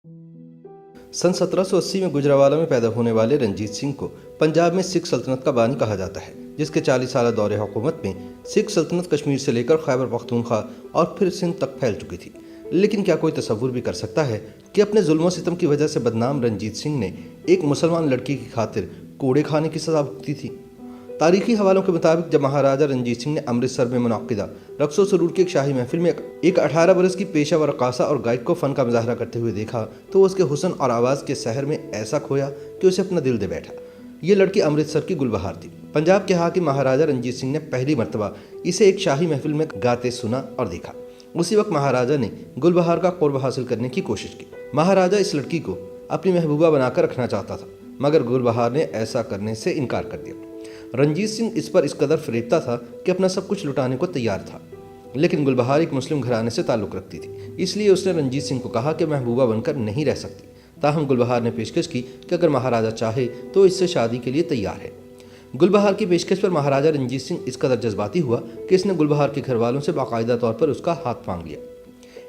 सन 1780 में गुजरावाला में पैदा होने वाले रंजीत सिंह को पंजाब में सिख सल्तनत का बानी कहा जाता है, जिसके 40 साल दौरे हुकूमत में सिख सल्तनत कश्मीर से लेकर खैबर पख्तूनख्वा और फिर सिंध तक फैल चुकी थी। लेकिन क्या कोई तसव्वुर भी कर सकता है कि अपने जुल्म सितम की वजह से बदनाम रंजीत सिंह ने एक मुसलमान लड़की की खातिर कोड़े खाने की सजा भुगती थी। तारीखी हवालों के मुताबिक जब महाराजा रंजीत सिंह ने अमृतसर में मुनक्किदा रक्सो सरूर की एक शाही महफिल में एक 18 बरस की पेशा रक्कासा और गायक को फ़न का मुजाहरा करते हुए देखा तो उसके हुस्न और आवाज़ के सहर में ऐसा खोया कि उसे अपना दिल दे बैठा। ये लड़की अमृतसर की गुलबहार थी। पंजाब के हाकिम महाराजा रंजीत सिंह ने पहली मरतबा इसे एक शाही महफिल में गाते सुना और देखा। उसी वक्त महाराजा ने गुलबहार का क़ुर्ब हासिल करने की कोशिश की। महाराजा इस लड़की को अपनी महबूबा बनाकर रखना चाहता था, मगर गुलबहार ने ऐसा करने से इनकार कर दिया। रंजीत सिंह इस पर इस कदर फरेबता था कि अपना सब कुछ लुटाने को तैयार था, लेकिन गुलबहार एक मुस्लिम घराने से ताल्लुक़ रखती थी, इसलिए उसने रंजीत सिंह को कहा कि महबूबा बनकर नहीं रह सकती। ताहम गुलबहार ने पेशकश की कि अगर महाराजा चाहे तो इससे शादी के लिए तैयार है। गुलबहार की पेशकश पर महाराजा रंजीत सिंह इस कदर जज्बाती हुआ कि इसने गुलबहार के घर वालों से बाकायदा तौर पर उसका हाथ मांग लिया।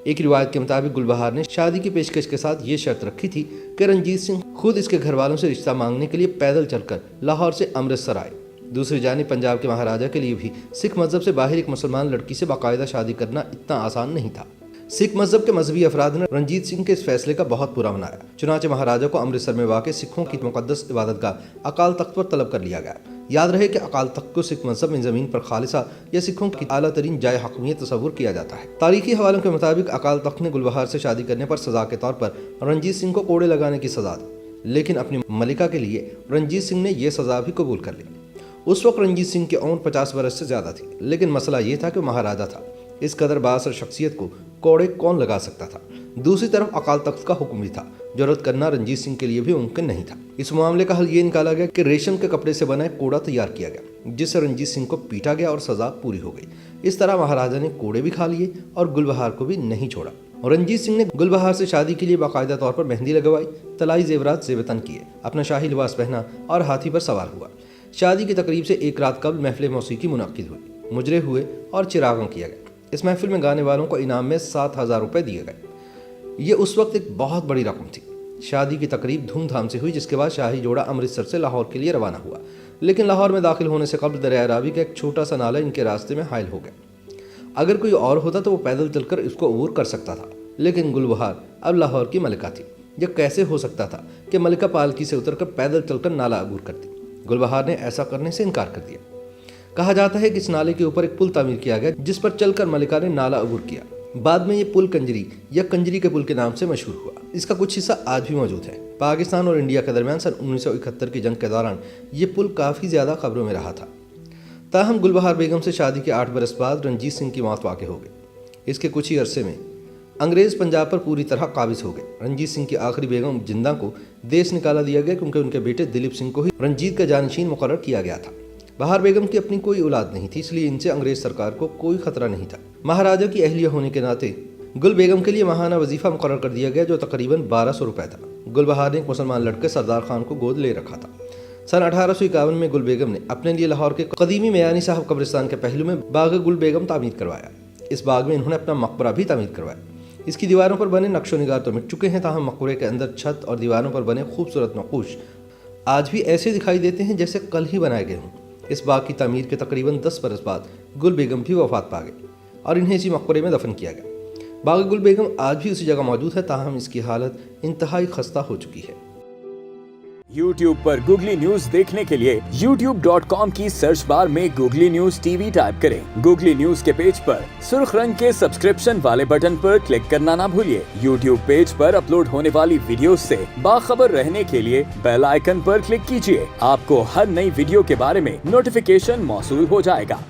एक रिवायत के मुताबिक गुलबहार ने शादी की पेशकश के साथ ये शर्त रखी थी कि रंजीत सिंह खुद इसके घर वालों से रिश्ता मांगने के लिए पैदल चलकर लाहौर से अमृतसर आए। दूसरी जानिब पंजाब के महाराजा के लिए भी सिख मजहब से बाहर एक मुसलमान लड़की से बाकायदा शादी करना इतना आसान नहीं था। सिख मजहब के मजहबी अफराद ने रंजीत सिंह के इस फैसले का बहुत बुरा मनाया। चुनांचे महाराजा को अमृतसर में वाक़ सिखों की मुक़द्दस इबादतगाह अकाल तख्त पर तलब कर लिया गया। याद रहे कि अकाल तख्त को सिख मजहब में ज़मीन पर खालिसा या सिखों की आला तरीन जाय हकमियत तस्वुर किया जाता है। तारीखी हवालों के मुताबिक अकाल तख्त ने गुलबहार से शादी करने पर सज़ा के तौर पर रंजीत सिंह को कोड़े लगाने की सज़ा दी, लेकिन अपनी मलिका के लिए रंजीत सिंह ने यह सज़ा भी कबूल कर ली। उस वक्त रंजीत सिंह की उम्र 50 बरस से ज़्यादा थी, लेकिन मसला ये था कि महाराजा था। इस कदर बासर शख्सियत को कोड़े कौन लगा सकता था। दूसरी तरफ अकाल तख्त का हुक्म भी था, जो रद्द करना रंजीत सिंह के लिए भी मुमकिन नहीं था। इस मामले का हल ये निकाला गया कि रेशम के कपड़े से बना एक कोड़ा तैयार किया गया, जिससे रंजीत सिंह को पीटा गया और सज़ा पूरी हो गई। इस तरह महाराजा ने कोड़े भी खा लिए और गुलबहार को भी नहीं छोड़ा। रंजीत सिंह ने गुलबहार से शादी के लिए बाकायदा तौर पर मेहंदी लगवाई, तलाई जेवरात ज़ेबतन किए, अपना शाही लिबास पहना और हाथी पर सवार हुआ। शादी की तकरीब से एक रात कबल महफिल मौसीकी मुनक्किद हुई, मुजरे हुए और चिरागों किया गया। इस महफिल में गाने वालों को इनाम में 7,000 रुपये दिए गए। ये उस वक्त एक बहुत बड़ी रकम थी। शादी की तकरीब धूमधाम से हुई, जिसके बाद शाही जोड़ा अमृतसर से लाहौर के लिए रवाना हुआ, लेकिन लाहौर में दाखिल होने से कबल दरिया रावी का एक छोटा सा नाला इनके रास्ते में हायल हो गया। अगर कोई और होता तो वो पैदल चलकर इसको अबूर कर सकता था, लेकिन गुलबहार अब लाहौर की मलिका थी। यह कैसे हो सकता था कि मलिका पालकी से उतरकर पैदल चलकर नाला अबूर करती। गुलबहार ने ऐसा करने से इनकार कर दिया। कहा जाता है कि इस नाले के ऊपर एक पुल तामीर किया गया, जिस पर चलकर मलिका ने नाला अबूर किया। बाद में ये पुल कंजरी या कंजरी के पुल के नाम से मशहूर हुआ। इसका कुछ हिस्सा आज भी मौजूद है। पाकिस्तान और इंडिया के दरमियान सन 1971 की जंग के दौरान ये पुल काफ़ी ज़्यादा खबरों में रहा था। ताहम गुलबहार बेगम से शादी के 8 बरस बाद रंजीत सिंह की मौत वाक़ हो गई। इसके कुछ ही अरसे में अंग्रेज़ पंजाब पर पूरी तरह काबिज हो गए। रंजीत सिंह की आखिरी बेगम जिंदा को देश निकाला दिया गया, क्योंकि उनके बेटे दिलीप सिंह को ही रंजीत का जानशीन मुकर्रर किया गया था। बहार बेगम की अपनी कोई औलाद नहीं थी, इसलिए इनसे अंग्रेज सरकार को कोई खतरा नहीं था। महाराजा की अहलिया होने के नाते गुल बेगम के लिए माहाना वजीफा मुकर्रर कर दिया गया, जो तकरीबन 1200 रुपये था। गुलबहार ने एक मुसलमान लड़के सरदार खान को गोद ले रखा था। सन 1851 में गुल बेगम ने अपने लिए लाहौर के कदीमी मियानी साहब कब्रिस्तान के पहलू में बाग गुल बेगम तामीर करवाया। इस बाग में इन्होंने अपना मकबरा भी तामीर करवाया। इसकी दीवारों पर बने नक्शो निगार तो मिट चुके हैं, ताहम मकबरे के अंदर छत और दीवारों पर बने खूबसूरत नक़ूश आज भी ऐसे दिखाई देते हैं जैसे कल ही बनाए गए हों। इस बाग की तामीर के तकरीबन 10 बरस बाद गुल बेगम भी वफात पा गई और इन्हें इसी मकबरे में दफन किया गया। बाग गुल बेगम आज भी उसी जगह मौजूद है, ताहम इसकी हालत इंतहाई खस्ता हो चुकी है। YouTube पर गूगली न्यूज देखने के लिए youtube.com की सर्च बार में गूगली न्यूज टीवी टाइप करें। गूगली न्यूज के पेज पर सुर्ख रंग के सब्सक्रिप्शन वाले बटन पर क्लिक करना ना भूलिए। YouTube पेज पर अपलोड होने वाली वीडियो से बाखबर रहने के लिए बेल आइकन पर क्लिक कीजिए। आपको हर नई वीडियो के बारे में नोटिफिकेशन मौसूल हो जाएगा।